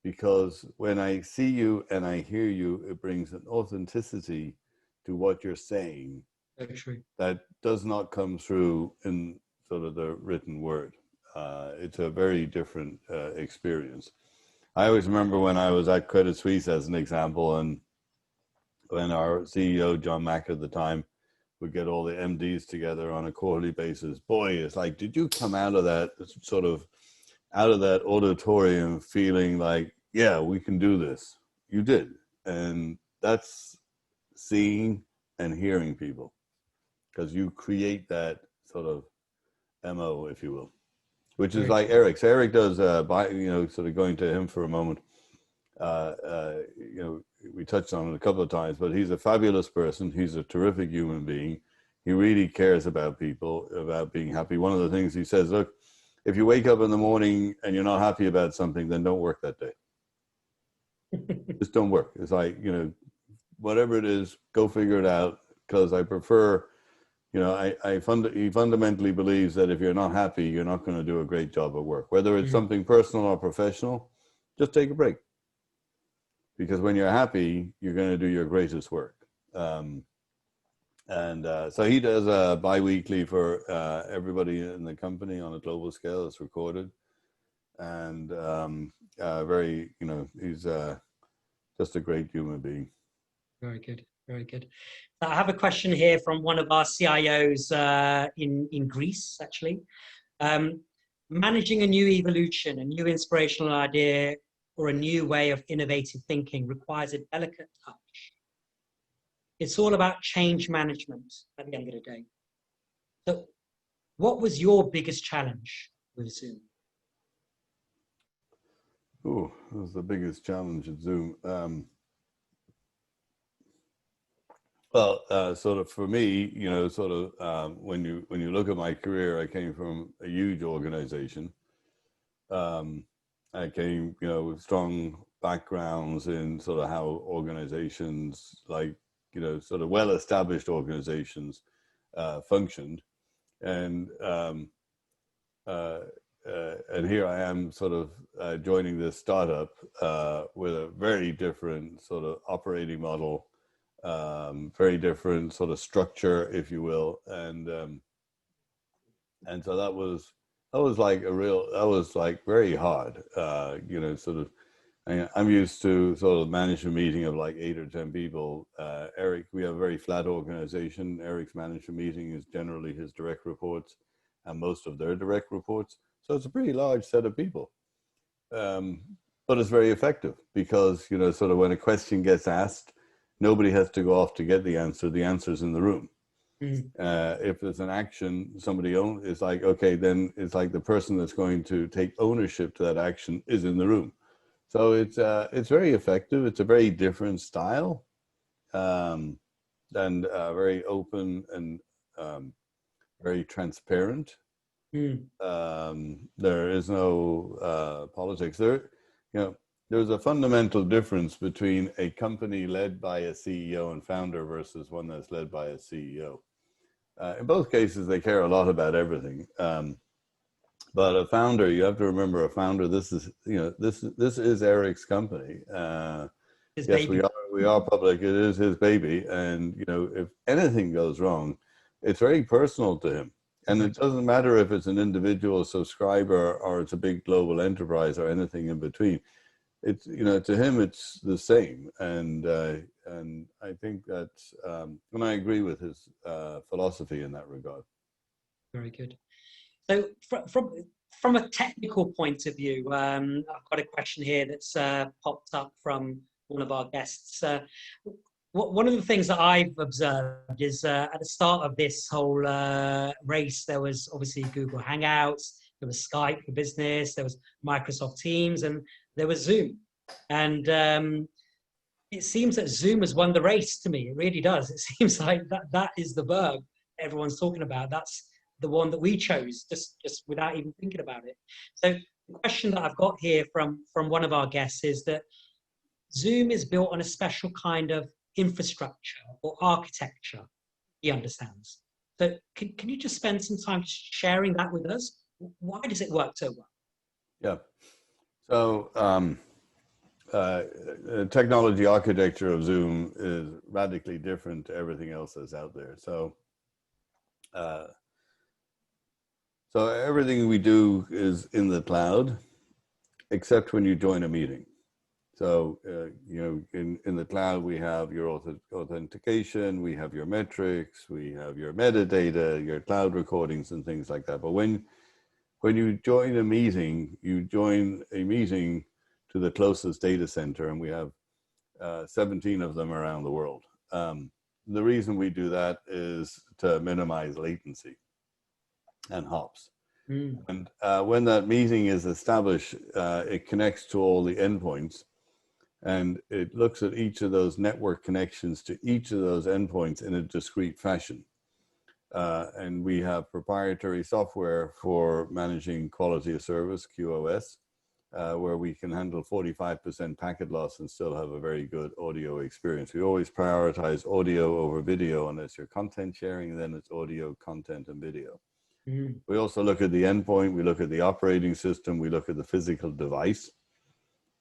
Because when I see you and I hear you, it brings an authenticity to what you're saying that does not come through in sort of the written word. It's a very different experience. I always remember when I was at Credit Suisse, as an example, and when our CEO, John Mack at the time, would get all the MDs together on a quarterly basis. Boy, it's like, did you come out of that auditorium feeling like, yeah, we can do this? You did. And that's seeing and hearing people, because you create that sort of MO, if you will, which is like Eric. So Eric does, sort of going to him for a moment, we touched on it a couple of times, but he's a fabulous person. He's a terrific human being. He really cares about people, about being happy. One of the things he says, look, if you wake up in the morning and you're not happy about something, then don't work that day. Just don't work. It's like, whatever it is, go figure it out. Because I prefer, he fundamentally believes that if you're not happy, you're not going to do a great job at work. Whether it's something personal or professional, just take a break. Because when you're happy, you're going to do your greatest work. So he does bi-weekly for everybody in the company on a global scale. It's recorded. And he's just a great human being. Very good, very good. I have a question here from one of our CIOs in Greece, actually. Managing a new evolution, a new inspirational idea, or a new way of innovative thinking requires a delicate touch. It's all about change management at the end of the day. So what was your biggest challenge with Zoom? Oh, that was the biggest challenge at Zoom. Sort of for me, when you look at my career, I came from a huge organization. I came, with strong backgrounds in sort of how organizations, like, sort of well-established organizations functioned. And here I am sort of joining this startup with a very different sort of operating model, very different sort of structure, if you will. And so that was very hard, I'm used to sort of manage a meeting of like 8 or 10 people. Eric, we have a very flat organization. Eric's management meeting is generally his direct reports and most of their direct reports. So it's a pretty large set of people. But it's very effective because, sort of when a question gets asked, nobody has to go off to get the answer's in the room. If there's an action, somebody is like, okay, then it's like the person that's going to take ownership to that action is in the room. So it's very effective. It's a very different style, and very open and very transparent. There is no politics. There's a fundamental difference between a company led by a CEO and founder versus one that's led by a CEO. In both cases, they care a lot about everything. But a founder, you have to remember, a founder. This is Eric's company. Yes, we are public. It is his baby, and if anything goes wrong, it's very personal to him. And it doesn't matter if it's an individual subscriber or it's a big global enterprise or anything in between. It's to him it's the same, and I think that's and I agree with his philosophy in that regard. Very good. So from a technical point of view, I've got a question here that's popped up from one of our guests. One of the things that I've observed is at the start of this whole race, there was obviously Google Hangouts, there was Skype for business, there was Microsoft Teams, and there was Zoom. And it seems that Zoom has won the race to me. It really does. It seems like that is the verb everyone's talking about. That's the one that we chose, just without even thinking about it. So the question that I've got here from one of our guests is that Zoom is built on a special kind of infrastructure or architecture, he understands. So can you just spend some time sharing that with us? Why does it work so well? Yeah. So technology architecture of Zoom is radically different to everything else that's out there. So everything we do is in the cloud, except when you join a meeting. So, in the cloud, we have your authentication, we have your metrics, we have your metadata, your cloud recordings and things like that. But when you join a meeting, you join a meeting to the closest data center, and we have 17 of them around the world. The reason we do that is to minimize latency and hops. And when that meeting is established, it connects to all the endpoints, and it looks at each of those network connections to each of those endpoints in a discrete fashion. And we have proprietary software for managing quality of service, QoS, where we can handle 45% packet loss and still have a very good audio experience. We always prioritize audio over video, unless you're content sharing, then it's audio, content, and video. We also look at the endpoint, we look at the operating system, we look at the physical device,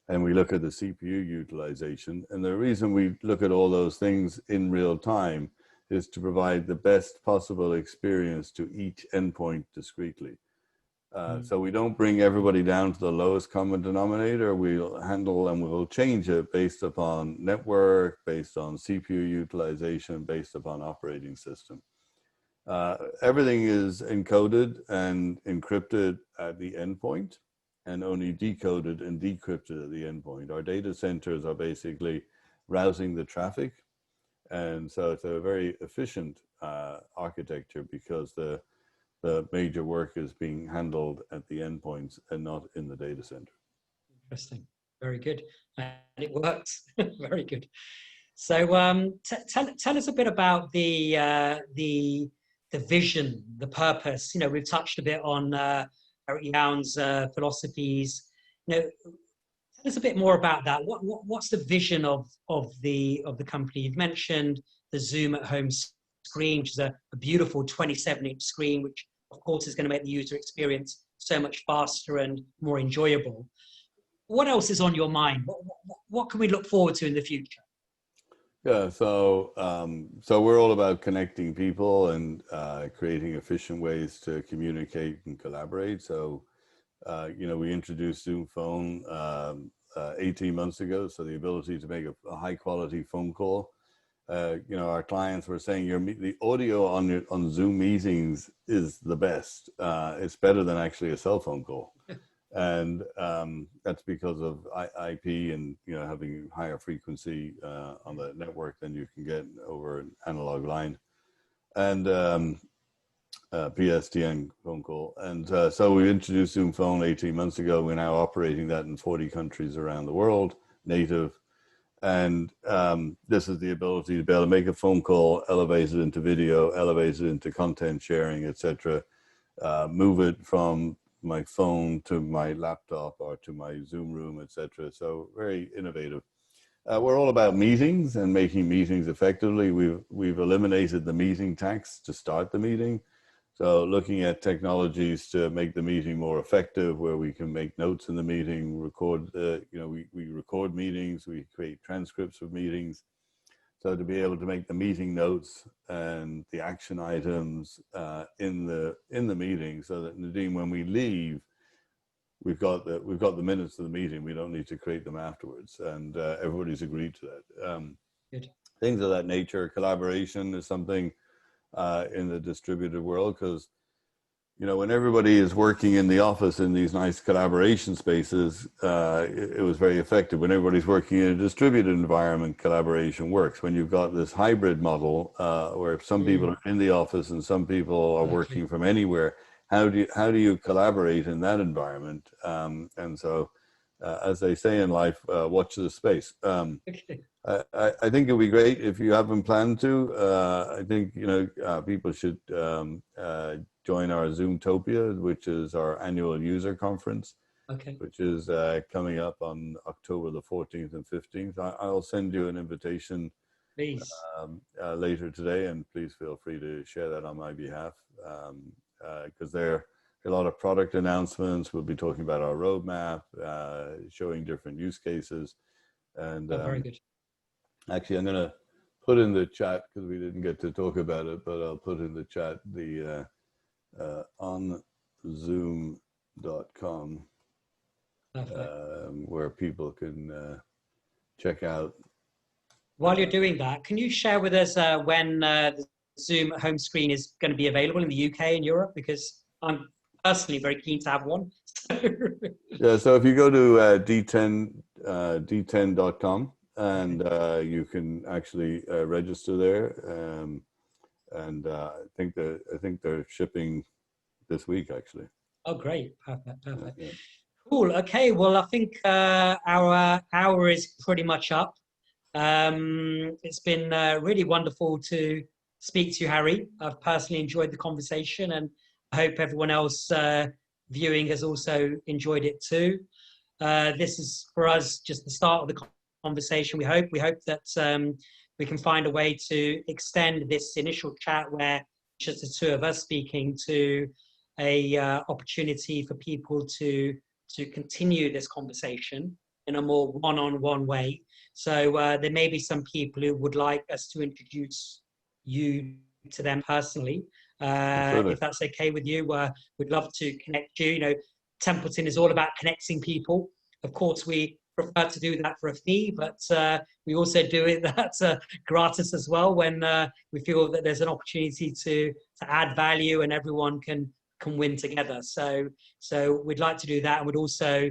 and we look at the CPU utilization. And the reason we look at all those things in real time is to provide the best possible experience to each endpoint discretely. So we don't bring everybody down to the lowest common denominator. We'll handle and we'll change it based upon network, based on CPU utilization, based upon operating system. Everything is encoded and encrypted at the endpoint, and only decoded and decrypted at the endpoint. Our data centers are basically routing the traffic. And so it's a very efficient architecture, because the major work is being handled at the endpoints and not in the data center. Interesting. Very good. And it works. Very good. So tell us a bit about the vision, the purpose. We've touched a bit on Eric Yuan's philosophies. Tell us a bit more about that. What's the vision of the company? You've mentioned the Zoom at home screen, which is a beautiful 27-inch screen, which of course is going to make the user experience so much faster and more enjoyable. What else is on your mind? What can we look forward to in the future? Yeah, so we're all about connecting people and creating efficient ways to communicate and collaborate. So, we introduced Zoom Phone 18 months ago. So the ability to make a high quality phone call. Our clients were saying the audio on Zoom meetings is the best. It's better than actually a cell phone call. And that's because of IP and having higher frequency on the network than you can get over an analog line, and PSTN phone call. And so we introduced Zoom Phone 18 months ago. We're now operating that in 40 countries around the world, native. And this is the ability to be able to make a phone call, elevate it into video, elevate it into content sharing, etc. Move it from my phone to my laptop or to my Zoom room, etc. So very innovative. We're all about meetings and making meetings effectively. We've eliminated the meeting tax to start the meeting. So looking at technologies to make the meeting more effective, where we can make notes in the meeting, record, we record meetings, we create transcripts of meetings. So to be able to make the meeting notes and the action items in the meeting, so that Nadeem, when we leave, we've got the minutes of the meeting. We don't need to create them afterwards, and everybody's agreed to that. Good. Things of that nature. Collaboration is something in the distributed world, because when everybody is working in the office in these nice collaboration spaces, it was very effective. When everybody's working in a distributed environment, collaboration works. When you've got this hybrid model where some people are in the office and some people are working from anywhere, how do you collaborate in that environment? And so, as they say in life, watch the space. Okay. I think it'd be great if you haven't planned to. I think people should join our Zoomtopia, which is our annual user conference, Okay. which is coming up on October the 14th and 15th. I'll send you an invitation Please. later today, and please feel free to share that on my behalf, because there are a lot of product announcements. We'll be talking about our roadmap, showing different use cases, and Very good. actually, I'm going to put in the chat, because we didn't get to talk about it, but I'll put in the chat the on Zoom.com, where people can check out. While you're doing that, can you share with us when the Zoom home screen is going to be available in the UK and Europe? Because I'm personally very keen to have one. Yeah, so if you go to d10.com, and you can actually register there, and I think they're shipping this week, actually. Oh, great. Perfect. Yeah. Cool. Okay. Well, I think our hour is pretty much up. It's been really wonderful to speak to you, Harry. I've personally enjoyed the conversation, and I hope everyone else viewing has also enjoyed it too. This is for us just the start of the conversation. We hope that we can find a way to extend this initial chat, where just the two of us speaking, to a opportunity for people to continue this conversation in a more one-on-one way. So there may be some people who would like us to introduce you to them personally. If that's okay with you, we'd love to connect you. Templeton is all about connecting people. Of course, we prefer to do that for a fee, but we also do it that's gratis as well, when we feel that there's an opportunity to add value and everyone can win together. So we'd like to do that, and we'd also,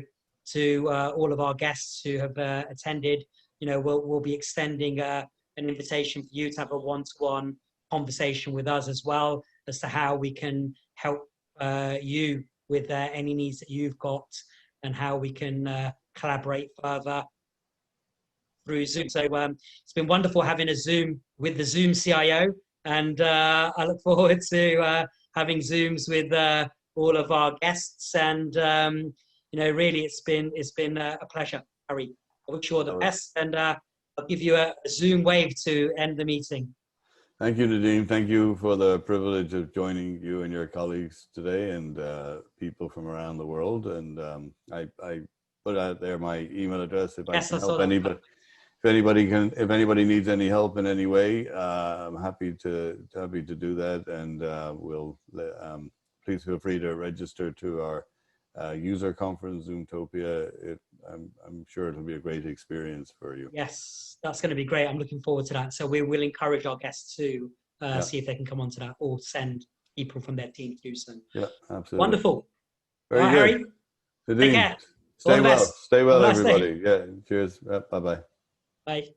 to all of our guests who have attended, we'll be extending an invitation for you to have a one-to-one conversation with us as well, as to how we can help you with any needs that you've got, and how we can collaborate further through Zoom. So it's been wonderful having a Zoom with the Zoom CIO, and I look forward to having Zooms with all of our guests. And really, it's been a pleasure, Harry. I wish you all the best, and I'll give you a Zoom wave to end the meeting. Thank you, Nadeem. Thank you for the privilege of joining you and your colleagues today, and people from around the world. And I put out there my email address if I can help anybody. If anybody needs any help in any way, I'm happy to do that. And please feel free to register to our user conference, Zoomtopia. I'm sure it'll be a great experience for you. Yes, that's going to be great. I'm looking forward to that. So we will encourage our guests to see if they can come onto that, or send people from their team to do so. Yeah, absolutely. Wonderful. Very good. Harry, Nadeem, take care. Stay well. Stay well, everybody. Day. Yeah. Cheers. Bye-bye. Bye.